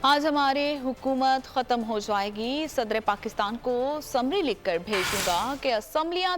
آج ہماری حکومت ختم ہو جائے گی، صدر پاکستان کو سمری لکھ کر بھیجوں گا کہ اسمبلیاں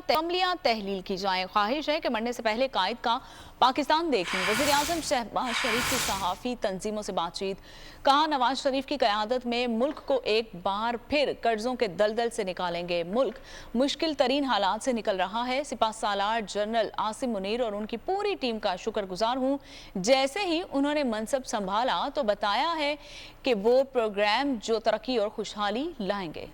تحلیل کی جائیں، خواہش ہے کہ مرنے سے پہلے قائد کا پاکستان دیکھ لیں۔ وزیر اعظم شہباز شریف کی صحافی تنظیموں سے بات چیت، کہا نواز شریف کی قیادت میں ملک کو ایک بار پھر قرضوں کے دلدل سے نکالیں گے، ملک مشکل ترین حالات سے نکل رہا ہے، سپہ سالار جنرل عاصم منیر اور ان کی پوری ٹیم کا شکر گزار ہوں۔ جیسے ہی انہوں نے منصب سنبھالا تو بتایا ہے کہ وہ پروگرام جو ترقی اور خوشحالی لائیں گے۔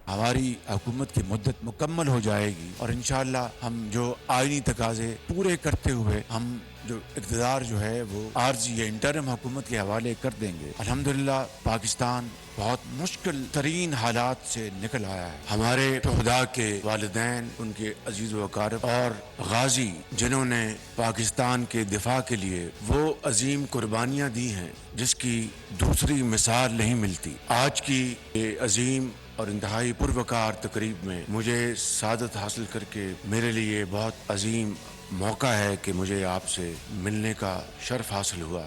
ہماری حکومت کی مدت مکمل ہو جائے گی اور انشاءاللہ ہم جو آئینی تقاضے پورے کرتے ہوئے ہم جو اقتدار جو ہے وہ عارضی یا انٹرم حکومت کے حوالے کر دیں گے۔ الحمدللہ پاکستان بہت مشکل ترین حالات سے نکل آیا ہے۔ ہمارے شہداء کے والدین، ان کے عزیز و اقارب اور غازی جنہوں نے پاکستان کے دفاع کے لیے وہ عظیم قربانیاں دی ہیں جس کی دوسری مثال نہیں ملتی، آج کی یہ عظیم اور انتہائی پروکار تقریب میں مجھے سعادت حاصل کر کے میرے لیے بہت عظیم موقع ہے کہ مجھے آپ سے ملنے کا شرف حاصل ہوا۔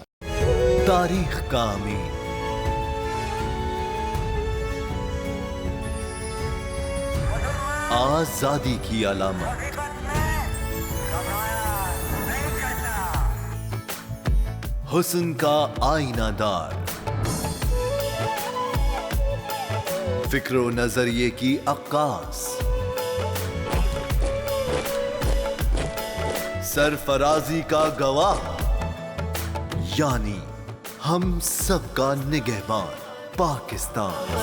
تاریخ کا امین، آزادی کی علامت، حسن کا آئینہ دار، فکر و نظریے کی عکاس، سرفرازی کا گواہ، یعنی ہم سب کا نگہبان پاکستان۔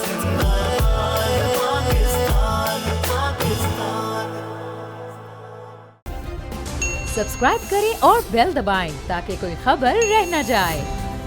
سبسکرائب کریں اور بیل دبائیں تاکہ کوئی خبر رہ نہ جائے۔